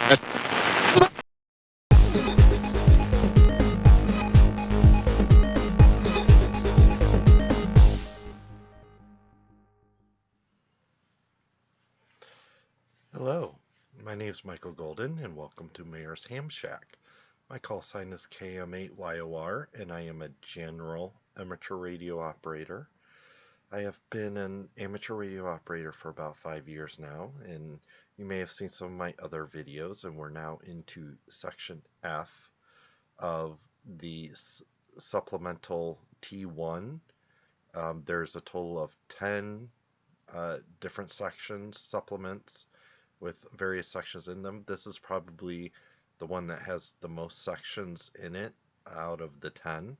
Hello, my name is Michael Golden, and welcome to Mayor's Ham Shack. My call sign is KM8YOR, and I am a general amateur radio operator. I have been an amateur radio operator for about 5 years now, and you may have seen some of my other videos, and we're now into Section F of the supplemental T1. There's a total of 10 different sections, supplements, with various sections in them. This is probably the one that has the most sections in it out of the 10.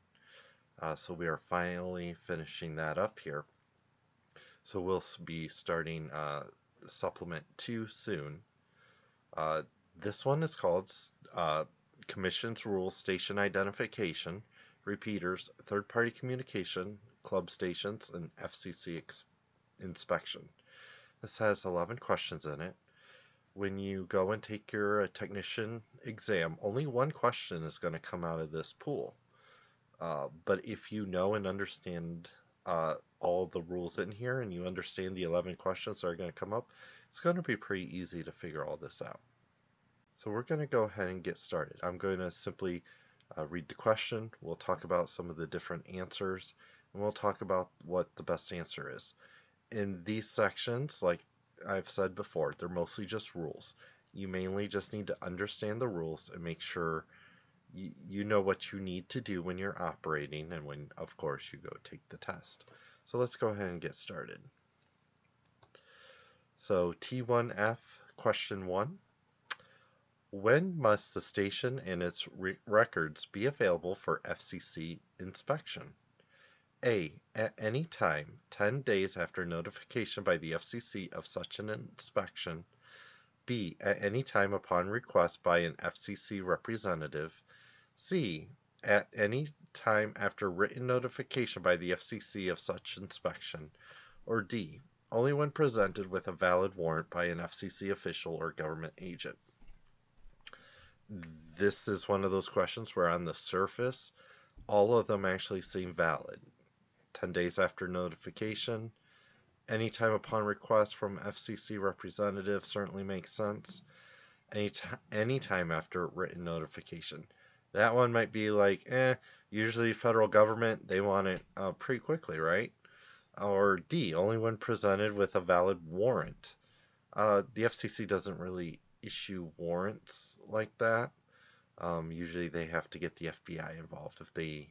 So we are finally finishing that up here. So we'll be starting supplement 2 soon. This one is called Commission's Rules Station Identification, Repeaters, Third-Party Communication, Club Stations, and FCC Inspection. This has 11 questions in it. When you go and take your technician exam, only one question is going to come out of this pool. But if you know and understand all the rules in here and you understand the 11 questions that are going to come up, it's going to be pretty easy to figure all this out. So we're going to go ahead and get started. I'm going to simply read the question. We'll talk about some of the different answers, and we'll talk about what the best answer is. In these sections, like I've said before, they're mostly just rules. You mainly just need to understand the rules and make sure you know what you need to do when you're operating and when, of course, you go take the test. So let's go ahead and get started. So T1F, question 1. When must the station and its records be available for FCC inspection? A. At any time, 10 days after notification by the FCC of such an inspection. B. At any time upon request by an FCC representative. C. At any time after written notification by the FCC of such inspection. Or D. Only when presented with a valid warrant by an FCC official or government agent. This is one of those questions where on the surface, all of them actually seem valid. 10 days after notification, anytime upon request from FCC representative certainly makes sense. Anytime after written notification. That one might be like, usually federal government, they want it pretty quickly, right? Or D, only when presented with a valid warrant. The FCC doesn't really issue warrants like that. Usually they have to get the FBI involved if they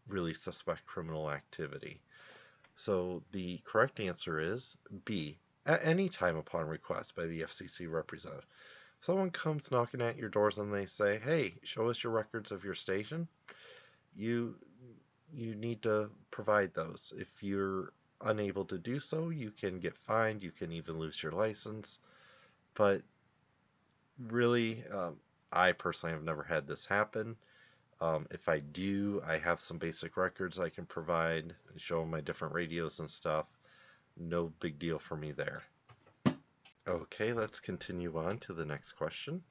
really suspect criminal activity. So the correct answer is B, at any time upon request by the FCC representative. Someone comes knocking at your doors and they say, hey, show us your records of your station. You need to provide those. If you're unable to do so, you can get fined, you can even lose your license. But really, I personally have never had this happen. If I do, I have some basic records I can provide, show them my different radios and stuff. No big deal for me there. Okay, let's continue on to the next question.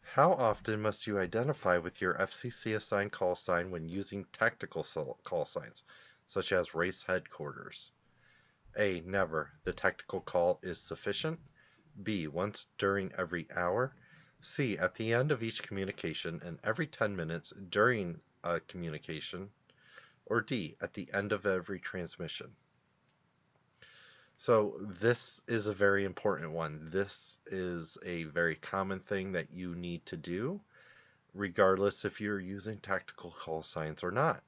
How often must you identify with your FCC assigned call sign when using tactical call signs, such as race headquarters? A. Never. The tactical call is sufficient. B. Once during every hour. C. At the end of each communication and every 10 minutes during a communication. Or D. At the end of every transmission. So this is a very important one. This is a very common thing that you need to do, regardless if you're using tactical call signs or not.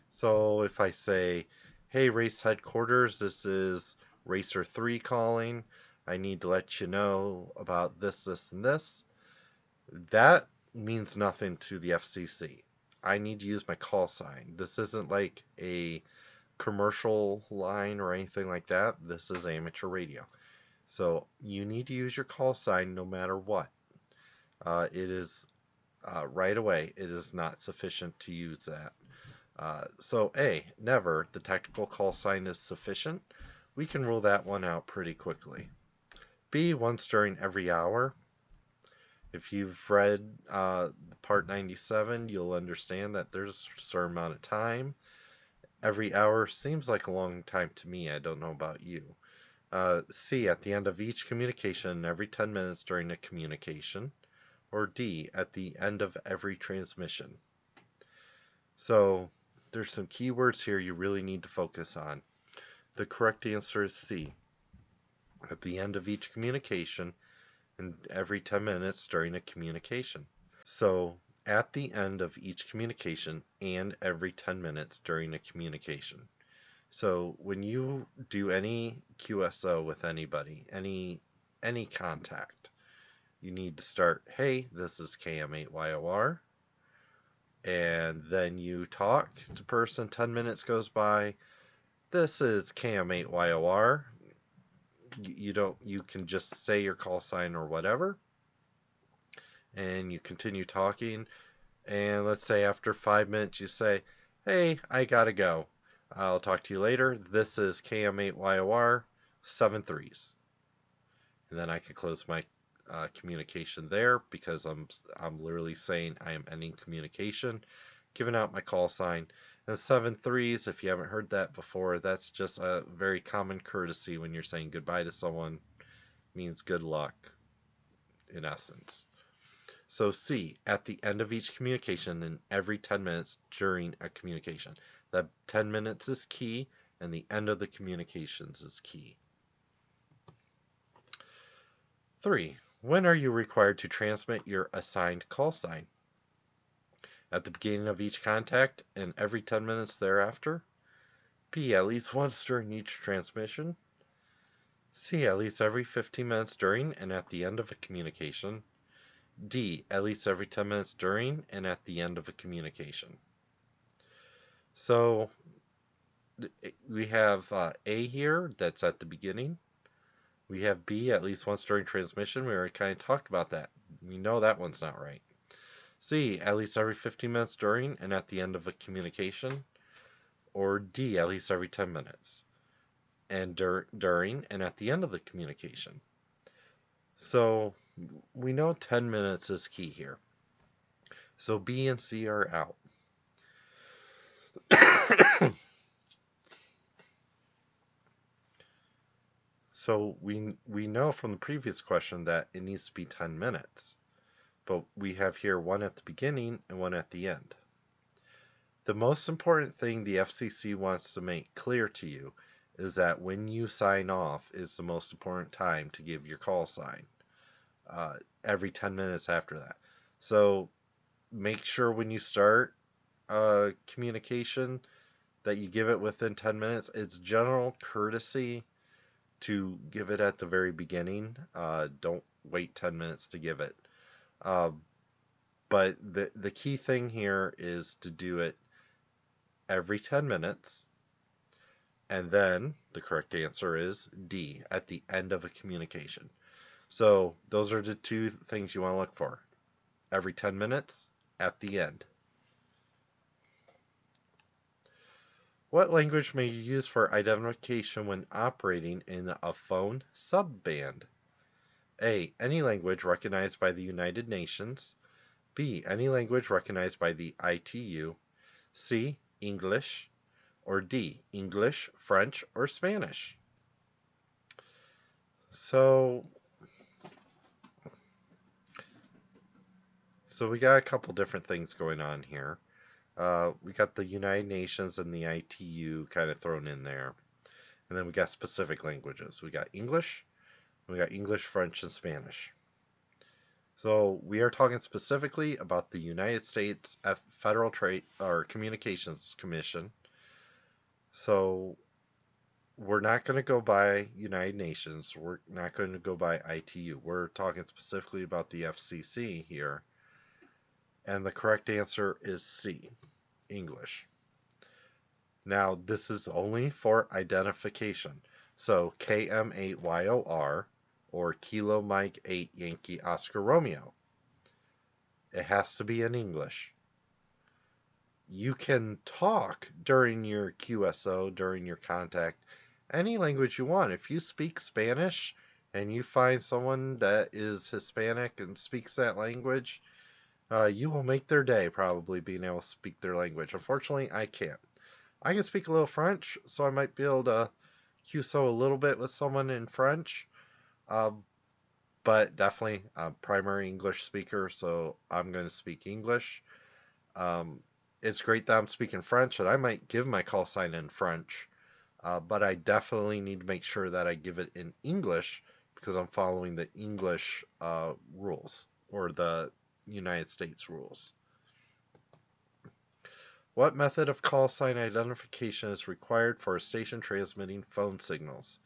So if I say, hey, race headquarters, this is Racer 3 calling. I need to let you know about this, this, and this. That means nothing to the FCC. I need to use my call sign. This isn't like a commercial line or anything like that. This is amateur radio. So you need to use your call sign no matter what. It is right away, it is not sufficient to use that. So A, never, the tactical call sign is sufficient. We can rule that one out pretty quickly. B, once during every hour. If you've read Part 97, you'll understand that there's a certain amount of time. Every hour seems like a long time to me. I don't know about you. C, at the end of each communication, every 10 minutes during a communication. Or D, at the end of every transmission. So there's some keywords here you really need to focus on. The correct answer is C, at the end of each communication and every 10 minutes during a communication. So at the end of each communication and every 10 minutes during a communication. So when you do any QSO with anybody, any contact, you need to start, hey, this is KM8YOR, and then you talk to person, 10 minutes goes by, this is KM8YOR. You can just say your call sign or whatever, and you continue talking, and let's say after 5 minutes you say, hey, I gotta go. I'll talk to you later. This is KM8YOR 73s. And then I can close my communication there because I'm literally saying I am ending communication, giving out my call sign. And 73s, if you haven't heard that before, that's just a very common courtesy when you're saying goodbye to someone. It means good luck, in essence. So C, at the end of each communication and every 10 minutes during a communication. That 10 minutes is key, and the end of the communications is key. 3. When are you required to transmit your assigned call sign? At the beginning of each contact and every 10 minutes thereafter? B, at least once during each transmission? C, at least every 15 minutes during and at the end of a communication? D, at least every 10 minutes during and at the end of a communication. So we have A here, that's at the beginning. We have B, at least once during transmission. We already kind of talked about that. We know that one's not right. C, at least every 15 minutes during and at the end of a communication. Or D, at least every 10 minutes and during and at the end of the communication. So we know 10 minutes is key here. So B and C are out. So we know from the previous question that it needs to be 10 minutes. But we have here one at the beginning and one at the end. The most important thing the FCC wants to make clear to you is that when you sign off is the most important time to give your call sign, every 10 minutes after that. So make sure when you start communication that you give it within 10 minutes. It's general courtesy to give it at the very beginning. Don't wait 10 minutes to give it. But the key thing here is to do it every 10 minutes. And then the correct answer is D, at the end of a communication. So those are the two things you want to look for. Every 10 minutes, at the end. What language may you use for identification when operating in a phone subband? A, any language recognized by the United Nations. B, any language recognized by the ITU. C, English. Or D, English, French, or Spanish. So we got a couple different things going on here. We got the United Nations and the ITU kind of thrown in there. And then we got specific languages. We got English, French, and Spanish. So we are talking specifically about the United States Federal Trade or Communications Commission. So we're not going to go by United Nations. We're not going to go by ITU. We're talking specifically about the FCC here. And the correct answer is C, English. Now, this is only for identification. So KM8YOR or Kilo Mike 8 Yankee Oscar Romeo. It has to be in English. You can talk during your QSO, during your contact, any language you want. If you speak Spanish and you find someone that is Hispanic and speaks that language, you will make their day probably being able to speak their language. Unfortunately, I can't. I can speak a little French, so I might be able to QSO a little bit with someone in French, um, but definitely I'm a primary English speaker, so I'm going to speak English. Um, it's great that I'm speaking French, and I might give my call sign in French, but I definitely need to make sure that I give it in English because I'm following the English rules or the United States rules. What method of call sign identification is required for a station transmitting phone signals?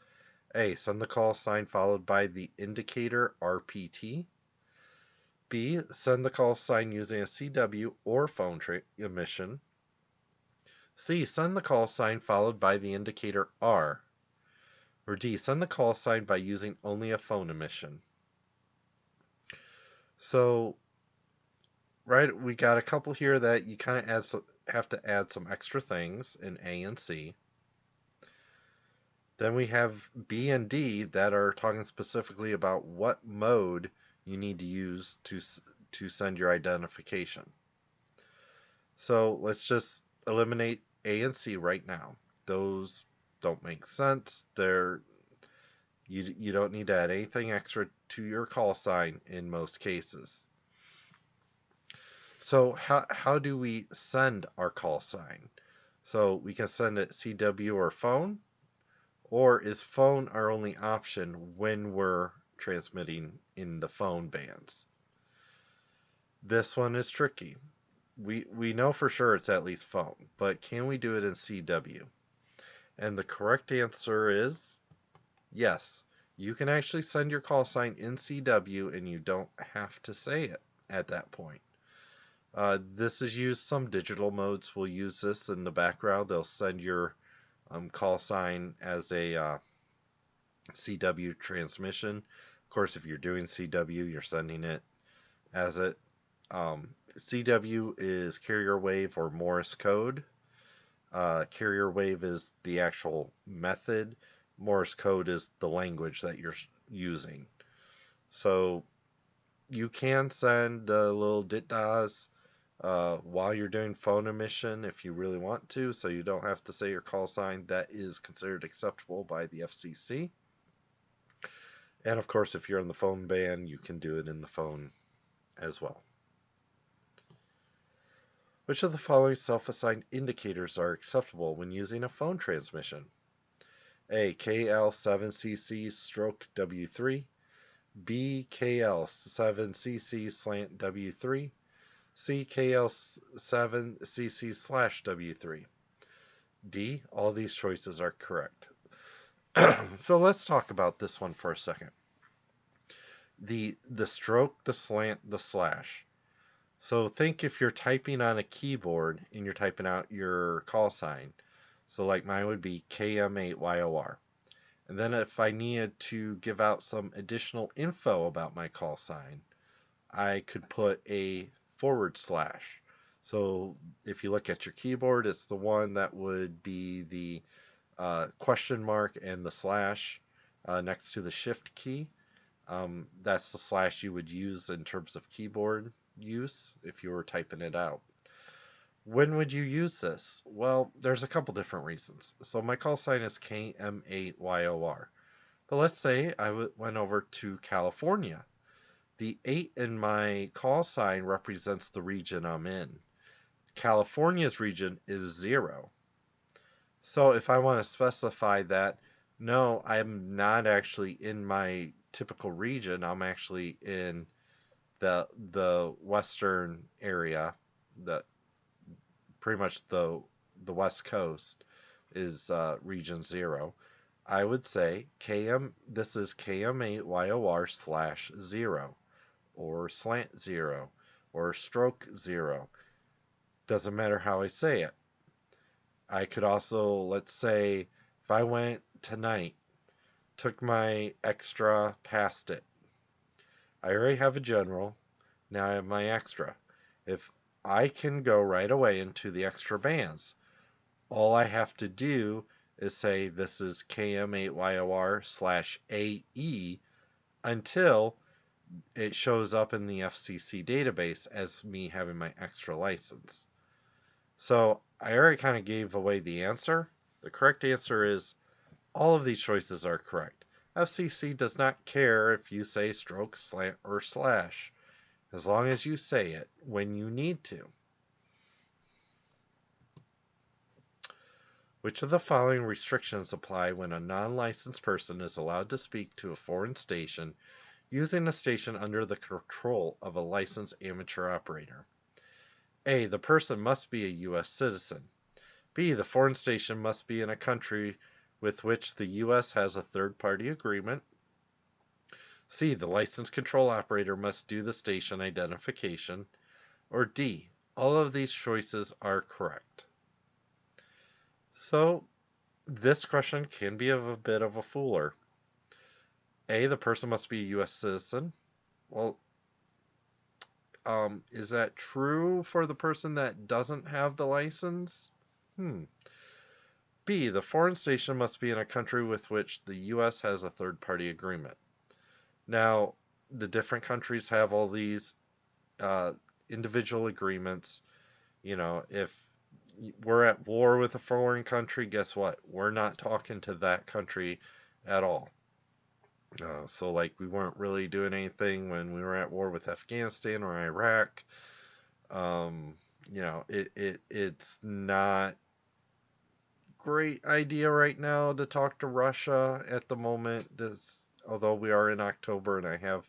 A. Send the call sign followed by the indicator RPT. B. Send the call sign using a CW or phone emission. C. Send the call sign followed by the indicator R. Or D. Send the call sign by using only a phone emission. So, right, we got a couple here that you kind of have to add some extra things in A and C. Then we have B and D that are talking specifically about what mode you need to use to send your identification. So let's just eliminate A and C right now. Those don't make sense. You don't need to add anything extra to your call sign in most cases. So how do we send our call sign? So we can send it CW or phone, or is phone our only option when we're transmitting in the phone bands? This one is tricky. We know for sure it's at least phone, but can we do it in CW? And the correct answer is yes. You can actually send your call sign in CW and you don't have to say it at that point. This is used, some digital modes will use this in the background. They'll send your call sign as a CW transmission. Of course, if you're doing CW, you're sending it as it. CW is carrier wave or Morse code. Carrier wave is the actual method. Morse code is the language that you're using. So you can send the little dit-das while you're doing phone emission if you really want to, so you don't have to say your call sign. That is considered acceptable by the FCC. And of course, if you're on the phone band, you can do it in the phone as well. Which of the following self-assigned indicators are acceptable when using a phone transmission? A. KL7CC stroke W3. B. KL7CC slant W3. C. KL7CC slash W3. D. All these choices are correct. So let's talk about this one for a second. The stroke, the slant, the slash. So think if you're typing on a keyboard and you're typing out your call sign. So like mine would be KM8YOR. And then if I needed to give out some additional info about my call sign, I could put a /. So if you look at your keyboard, it's the one that would be the question mark and the slash next to the shift key. That's the slash you would use in terms of keyboard use if you were typing it out. When would you use this? Well, there's a couple different reasons. So my call sign is KM8YOR. But let's say I went over to California. The 8 in my call sign represents the region I'm in. California's region is 0. So if I want to specify that, no, I'm not actually in my typical region. I'm actually in the western area, pretty much the west coast is region 0. I would say this is KM8YOR/0 or slant 0 or stroke 0. Doesn't matter how I say it. I could also, let's say, if I went tonight, took my extra past it. I already have a general, now I have my extra. If I can go right away into the extra bands, all I have to do is say this is KM8YOR/AE until it shows up in the FCC database as me having my extra license. So I already kind of gave away the answer. The correct answer is all of these choices are correct. FCC does not care if you say stroke, slant, or slash, as long as you say it when you need to. Which of the following restrictions apply when a non-licensed person is allowed to speak to a foreign station using a station under the control of a licensed amateur operator? A. The person must be a U.S. citizen. B. The foreign station must be in a country with which the U.S. has a third-party agreement. C. The license control operator must do the station identification. Or D. All of these choices are correct. So this question can be a bit of a fooler. A. The person must be a U.S. citizen. Well, is that true for the person that doesn't have the license? B. The foreign station must be in a country with which the U.S. has a third-party agreement. Now, the different countries have all these individual agreements. You know, if we're at war with a foreign country, guess what? We're not talking to that country at all. So, like, we weren't really doing anything when we were at war with Afghanistan or Iraq. You know, it's not great idea right now to talk to Russia at the moment. Although we are in October and I have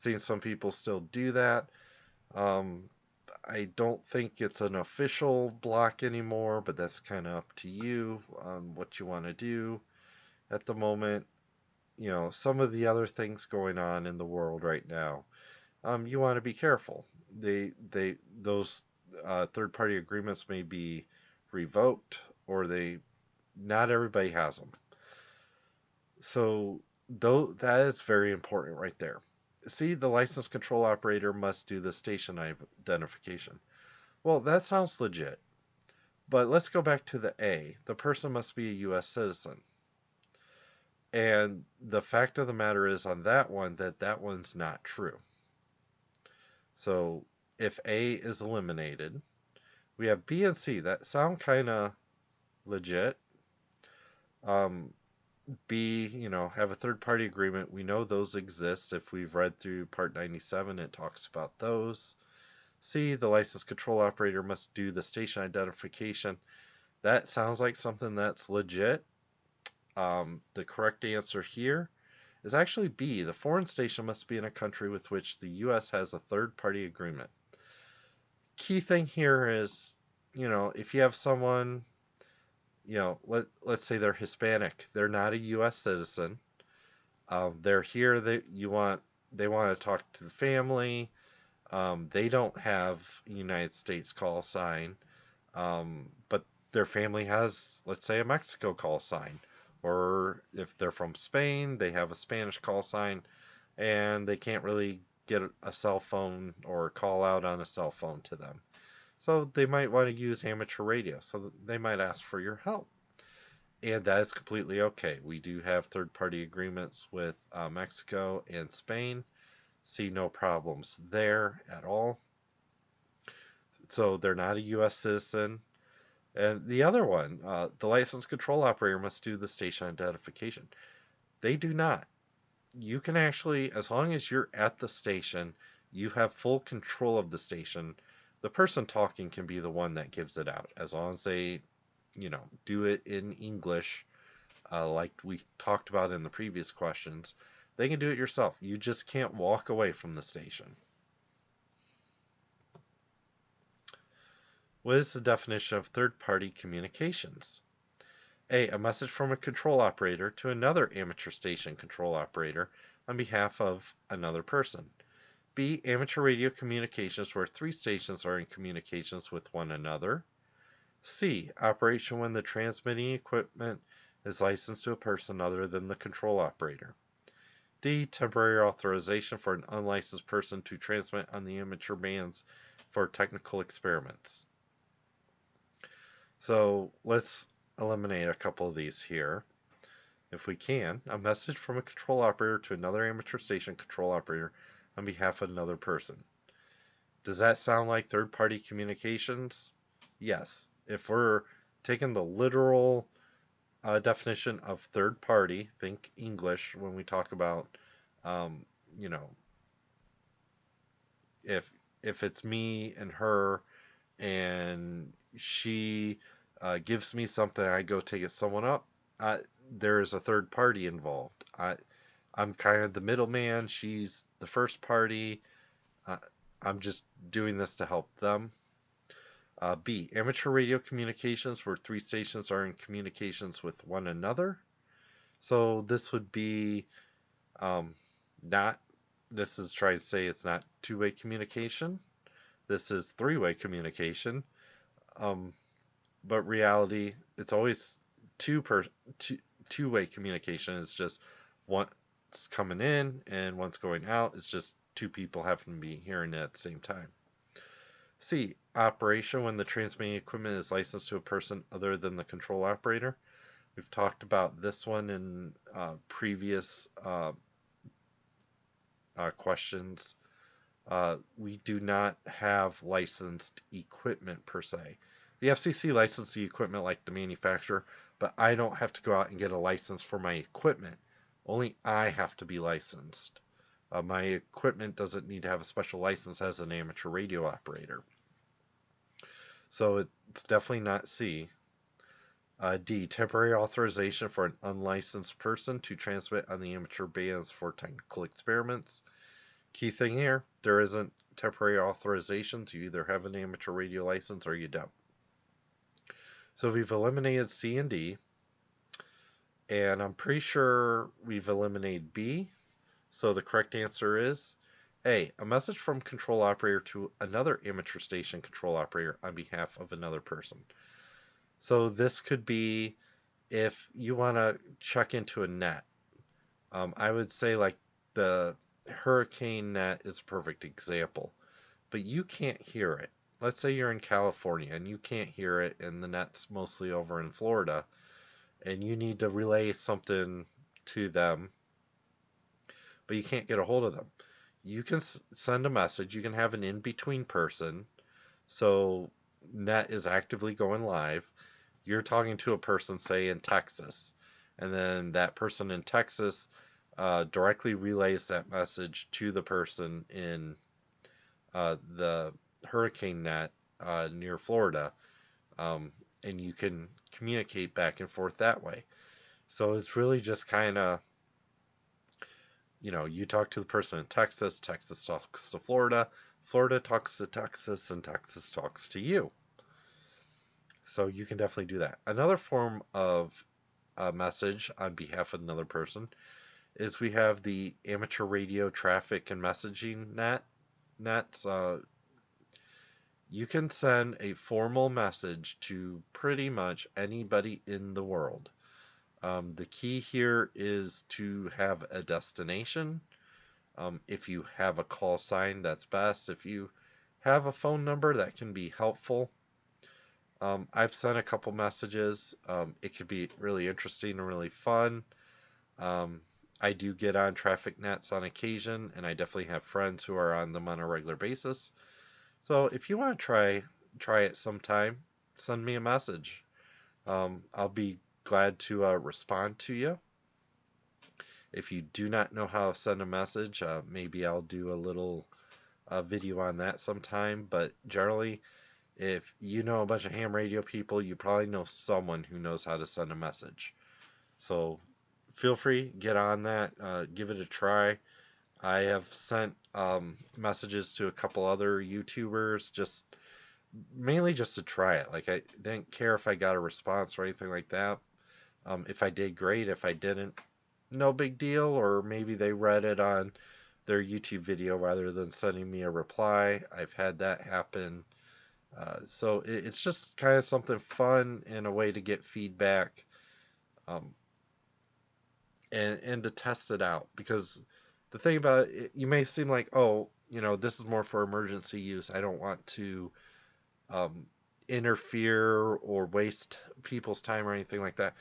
seen some people still do that. I don't think it's an official block anymore, but that's kind of up to you on what you want to do at the moment. You know, some of the other things going on in the world right now, you want to be careful. Those third-party agreements may be revoked, or not everybody has them. So that is very important right there. See, the license control operator must do the station identification. Well, that sounds legit. But let's go back to the A. The person must be a U.S. citizen. And the fact of the matter is on that one that one's not true. So if A is eliminated, we have B and C that sound kind of legit. B, you know, have a third party agreement. We know those exist. If we've read through Part 97, it talks about those. C, the license control operator must do the station identification. That sounds like something that's legit. The correct answer here is actually B. The foreign station must be in a country with which the U.S. has a third-party agreement. Key thing here is, you know, if you have someone, you know, let's say they're Hispanic, they're not a U.S. citizen. They're here. They want to talk to the family. They don't have a United States call sign, but their family has, let's say, a Mexico call sign. Or if they're from Spain, they have a Spanish call sign, and they can't really get a cell phone or call out on a cell phone to them. So they might want to use amateur radio, so they might ask for your help. And that is completely okay. We do have third-party agreements with Mexico and Spain. See no problems there at all. So they're not a U.S. citizen. And the other one, the license control operator must do the station identification. They do not. You can actually, as long as you're at the station, you have full control of the station. The person talking can be the one that gives it out, as long as they, you know, do it in English, like we talked about in the previous questions. They can do it yourself. You just can't walk away from the station. What is the definition of third-party communications? A. A message from a control operator to another amateur station control operator on behalf of another person. B. Amateur radio communications where three stations are in communications with one another. C. Operation when the transmitting equipment is licensed to a person other than the control operator. D. Temporary authorization for an unlicensed person to transmit on the amateur bands for technical experiments. So let's eliminate a couple of these here. if we can, a message from a control operator to another amateur station control operator on behalf of another person. Does that sound like third-party communications? Yes. If we're taking the literal definition of third party, think English when we talk about, um, you know, if it's me and her and she gives me something, I go take it someone up. Uh, there's a third party involved. I'm kind of the middleman. She's the first party. Uh, I'm just doing this to help them. B. Amateur radio communications where three stations are in communications with one another. So this would be um, not, this is trying to say it's not two-way communication. This is three-way communication. Um, but reality, it's always two per two two-way communication. It's just one's coming in and one's going out. It's just two people happen to be hearing it at the same time. C. Operation when the transmitting equipment is licensed to a person other than the control operator. We've talked about this one in previous questions. We do not have licensed equipment per se. The FCC licensed the equipment like the manufacturer, but I don't have to go out and get a license for my equipment. Only I have to be licensed. My equipment doesn't need to have a special license as an amateur radio operator. So it's definitely not C. D. Temporary authorization for an unlicensed person to transmit on the amateur bands for technical experiments. Key thing here, there isn't temporary authorizations. You either have an amateur radio license or you don't. So we've eliminated C and D. And I'm pretty sure we've eliminated B. So the correct answer is A. A message from control operator to another amateur station control operator on behalf of another person. So this could be if you want to check into a net. I would say like the hurricane net is a perfect example, but you can't hear it. Let's say you're in California and you can't hear it and the net's mostly over in Florida and you need to relay something to them, but you can't get a hold of them. You can send a message. You can have an in-between person. So net is actively going live. You're talking to a person, say, in Texas, and then that person in Texas directly relays that message to the person in the hurricane net near Florida, and you can communicate back and forth that way. So it's really just kind of, you talk to the person in Texas, Texas talks to Florida, Florida talks to Texas, and Texas talks to you. So you can definitely do that. Another form of a message on behalf of another person is we have the amateur radio traffic and messaging nets. You can send a formal message to pretty much anybody in the world. The key here is to have a destination. If you have a call sign, that's best. If you have a phone number, that can be helpful. I've sent a couple messages. It could be really interesting and really fun. I do get on traffic nets on occasion, and I definitely have friends who are on them on a regular basis. So if you want to try it sometime, send me a message. I'll be glad to respond to you. If you do not know how to send a message, maybe I'll do a little video on that sometime. But generally, if you know a bunch of ham radio people, you probably know someone who knows how to send a message. So feel free, get on that, give it a try. I have sent messages to a couple other YouTubers, just mainly just to try it. Like I didn't care if I got a response or anything like that. If I did, great. If I didn't, no big deal. Or maybe they read it on their YouTube video rather than sending me a reply. I've had that happen. So it's just kind of something fun and a way to get feedback, and to test it out. Because the thing about it, you may seem like, oh, this is more for emergency use. I don't want to interfere or waste people's time or anything like that.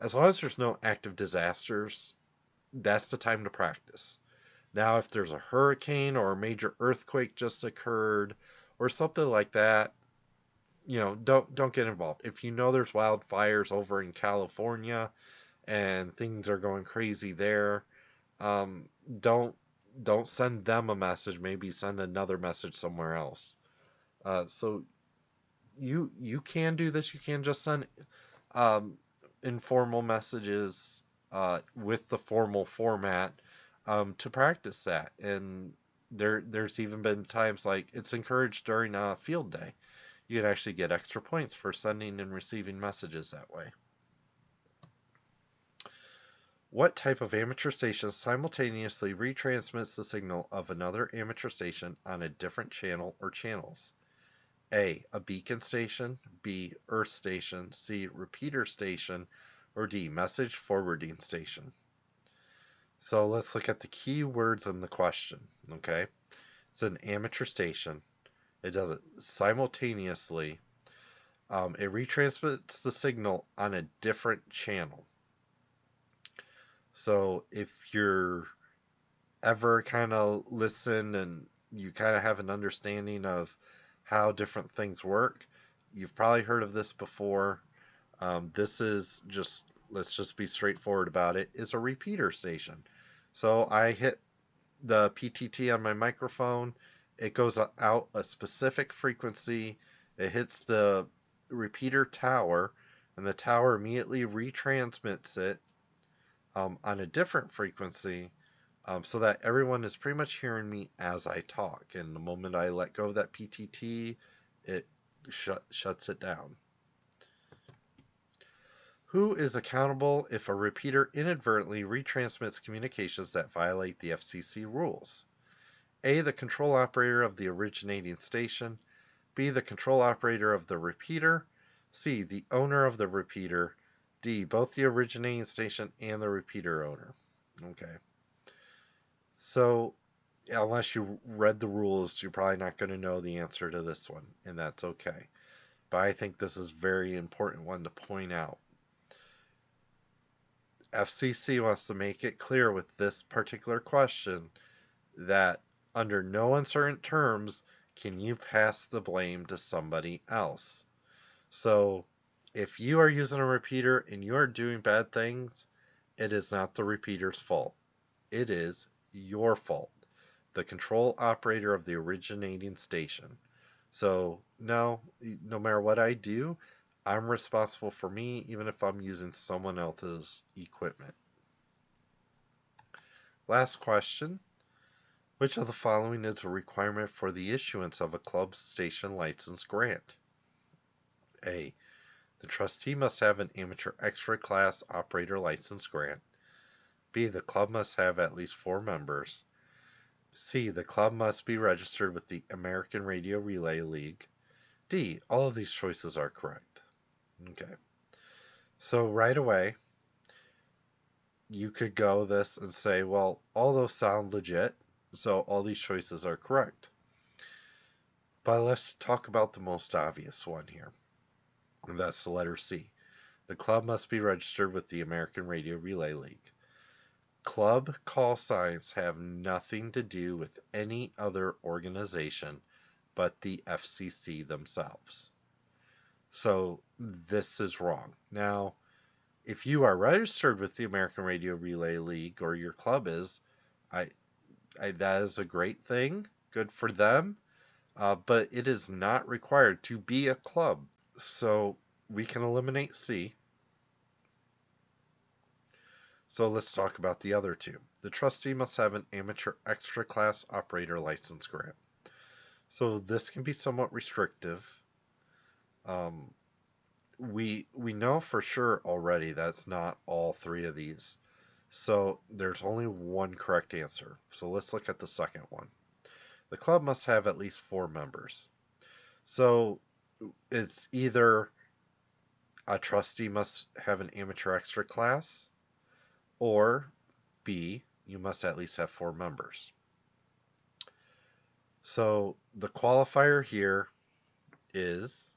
As long as there's no active disasters, that's the time to practice. Now, if there's a hurricane or a major earthquake just occurred or something like that, don't get involved. If you know there's wildfires over in California and things are going crazy there, um, don't don't send them a message. Maybe send another message somewhere else. So you can do this. You can just send um, informal messages with the formal format to practice that. And there's even been times like it's encouraged during a field day. You can actually get extra points for sending and receiving messages that way. What type of amateur station simultaneously retransmits the signal of another amateur station on a different channel or channels? A beacon station, B, earth station, C, repeater station, or D, message forwarding station. So let's look at the key words in the question, okay? It's an amateur station. It does it simultaneously. It retransmits the signal on a different channel. So if you're ever kind of listen and you kind of have an understanding of how different things work, you've probably heard of this before. This is just, let's just be straightforward about it, is a repeater station. So I hit the PTT on my microphone, it goes out a specific frequency, it hits the repeater tower, and the tower immediately retransmits it on a different frequency so that everyone is pretty much hearing me as I talk. And the moment I let go of that PTT, it shuts it down. Who is accountable if a repeater inadvertently retransmits communications that violate the FCC rules? A, the control operator of the originating station. B, the control operator of the repeater. C, the owner of the repeater. D, both the originating station and the repeater owner. Okay. So, unless you read the rules, you're probably not going to know the answer to this one, and that's okay. But I think this is a very important one to point out. FCC wants to make it clear with this particular question that under no uncertain terms can you pass the blame to somebody else. So if you are using a repeater and you are doing bad things, it is not the repeater's fault. It is your fault, the control operator of the originating station. So no matter what I do, I'm responsible for me, even if I'm using someone else's equipment. Last question. Which of the following is a requirement for the issuance of a club station license grant? A. The trustee must have an amateur extra class operator license grant. B. The club must have at least 4 members. C. The club must be registered with the American Radio Relay League. D. All of these choices are correct. Okay. So right away, you could go this and say, well, all those sound legit, so all these choices are correct. But let's talk about the most obvious one here, and that's the letter C. The club must be registered with the American Radio Relay League. Club call signs have nothing to do with any other organization but the FCC themselves. So this is wrong. Now, if you are registered with the American Radio Relay League, or your club is, that is a great thing. Good for them. But it is not required to be a club. So we can eliminate C. So let's talk about the other two. The trustee must have an amateur extra class operator license grant. So this can be somewhat restrictive. We know for sure already that's not all 3 of these. So there's only one correct answer. So let's look at the second one. The club must have at least 4 members. So it's either a trustee must have an amateur extra class, or B, you must at least have 4 members. So the qualifier here is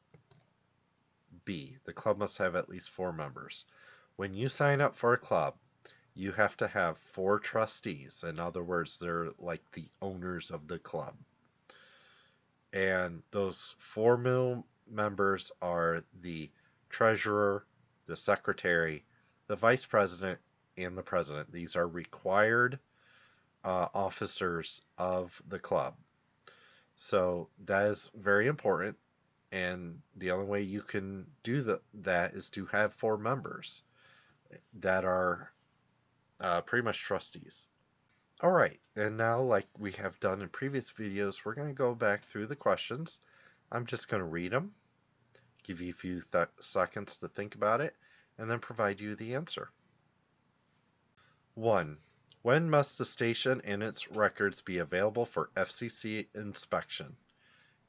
B. The club must have at least 4 members. When you sign up for a club, you have to have 4 trustees. In other words, they're like the owners of the club. And those 4 members are the treasurer, the secretary, the vice president, and the president. These are required officers of the club. So that is very important. And the only way you can do that is to have 4 members that are pretty much trustees. All right, and now like we have done in previous videos, we're going to go back through the questions. I'm just going to read them, give you a few seconds to think about it, and then provide you the answer. 1. When must the station and its records be available for FCC inspection?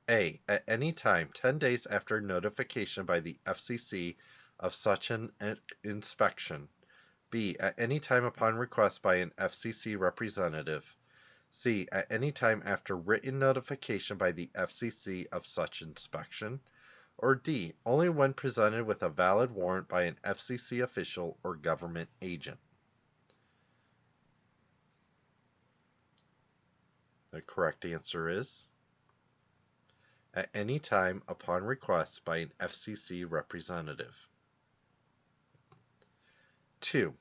A. At any time 10 days after notification by the FCC of such an inspection. B. At any time upon request by an FCC representative. C. At any time after written notification by the FCC of such inspection. Or D. Only when presented with a valid warrant by an FCC official or government agent. The correct answer is at any time upon request by an FCC representative. 2.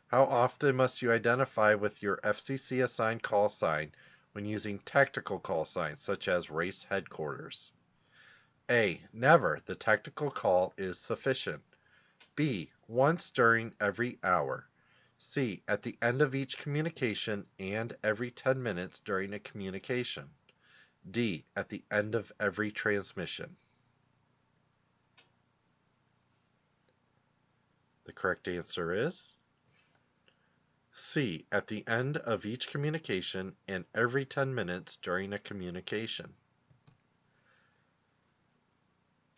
How often must you identify with your FCC assigned call sign when using tactical call signs such as race headquarters? A. Never. The tactical call is sufficient. B. Once during every hour. C. At the end of each communication and every 10 minutes during a communication. D. At the end of every transmission. The correct answer is C. At the end of each communication and every 10 minutes during a communication.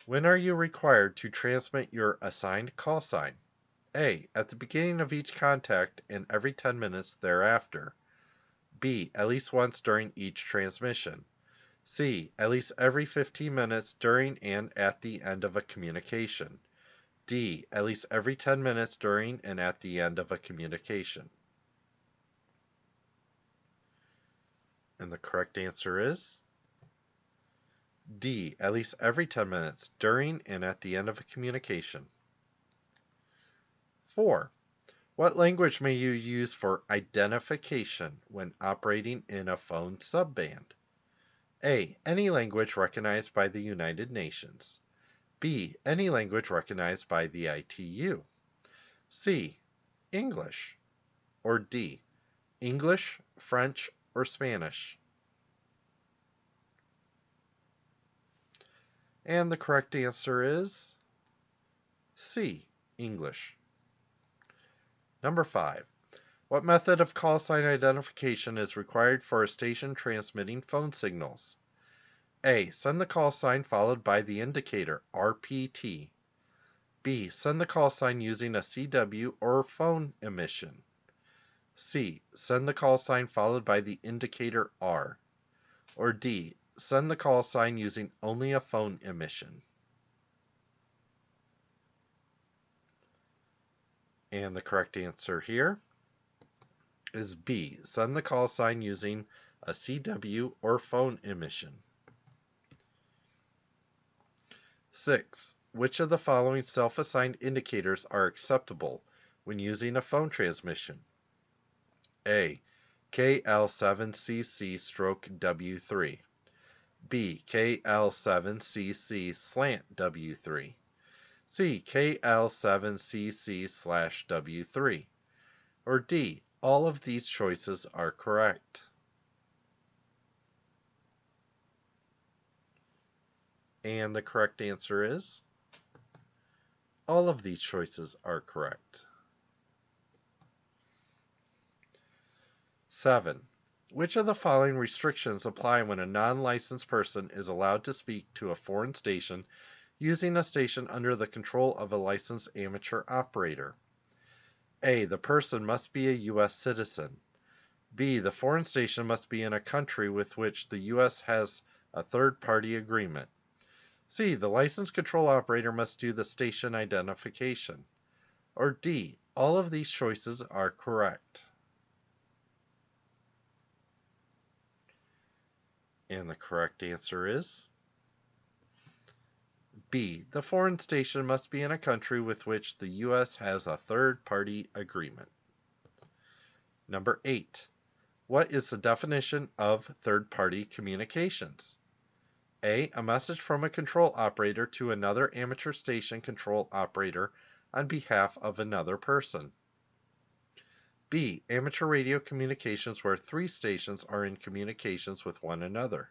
When are you required to transmit your assigned call sign? A. At the beginning of each contact and every 10 minutes thereafter. B. At least once during each transmission. C. At least every 15 minutes during and at the end of a communication. D. At least every 10 minutes during and at the end of a communication. And the correct answer is D. At least every 10 minutes during and at the end of a communication. 4. What language may you use for identification when operating in a phone subband? A. Any language recognized by the United Nations. B. Any language recognized by the ITU. C. English. Or D. English, French, or Spanish. And the correct answer is C. English. Number 5. What method of call sign identification is required for a station transmitting phone signals? A. Send the call sign followed by the indicator, RPT. B. Send the call sign using a CW or phone emission. C. Send the call sign followed by the indicator, R. Or D. Send the call sign using only a phone emission. And the correct answer here is B. Send the call sign using a CW or phone emission. 6. Which of the following self-assigned indicators are acceptable when using a phone transmission? A. KL7CC/W3. B. KL7CC/W3. C. KL7CC/W3. Or D. All of these choices are correct. And the correct answer is all of these choices are correct. 7. Which of the following restrictions apply when a non-licensed person is allowed to speak to a foreign station using a station under the control of a licensed amateur operator? A. The person must be a U.S. citizen. B. The foreign station must be in a country with which the U.S. has a third-party agreement. C. The licensed control operator must do the station identification. Or D, all of these choices are correct? And the correct answer is B, the foreign station must be in a country with which the U.S. has a third-party agreement. Number 8. What is the definition of third-party communications? A message from a control operator to another amateur station control operator on behalf of another person. B, amateur radio communications where 3 stations are in communications with one another.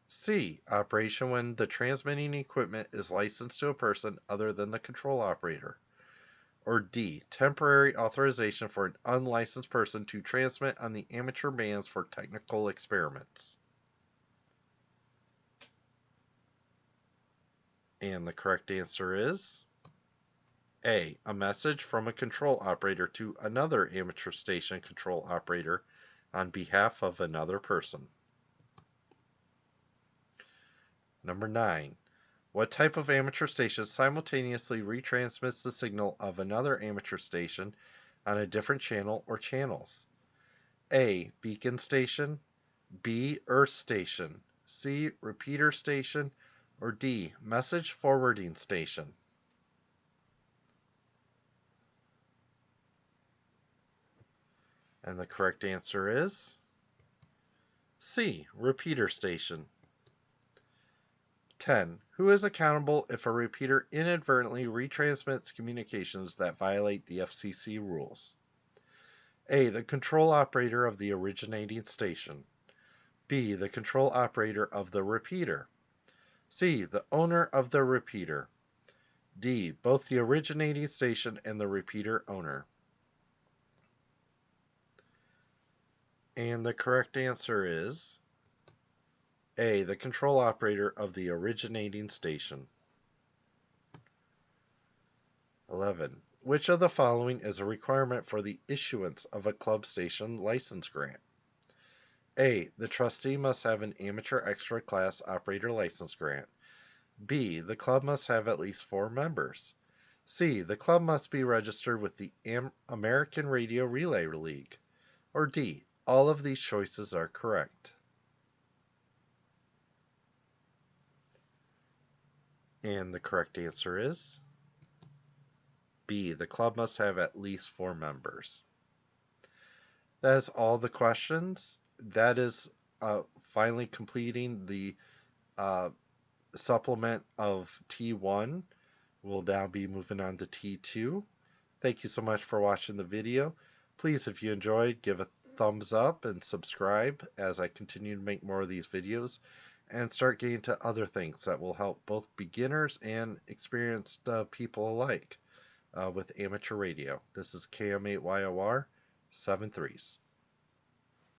C, operation when the transmitting equipment is licensed to a person other than the control operator. Or D, temporary authorization for an unlicensed person to transmit on the amateur bands for technical experiments. And the correct answer is A, a message from a control operator to another amateur station control operator on behalf of another person. Number 9. What type of amateur station simultaneously retransmits the signal of another amateur station on a different channel or channels? A, beacon station, B, earth station, C, repeater station, or D, message forwarding station? And the correct answer is C, repeater station. 10. Who is accountable if a repeater inadvertently retransmits communications that violate the FCC rules? A, the control operator of the originating station. B, the control operator of the repeater. C, the owner of the repeater. D, both the originating station and the repeater owner. And the correct answer is A, the control operator of the originating station. 11. Which of the following is a requirement for the issuance of a club station license grant? A, the trustee must have an amateur extra class operator license grant. B, the club must have at least 4 members. C, the club must be registered with the American Radio Relay League. Or D, all of these choices are correct. And the correct answer is B, the club must have at least 4 members. That is all the questions. That is finally completing the supplement of T1. We'll now be moving on to T2. Thank you so much for watching the video. Please, if you enjoyed, give a thumbs up and subscribe as I continue to make more of these videos and start getting to other things that will help both beginners and experienced people alike with amateur radio. This is KM8YOR 7 3s.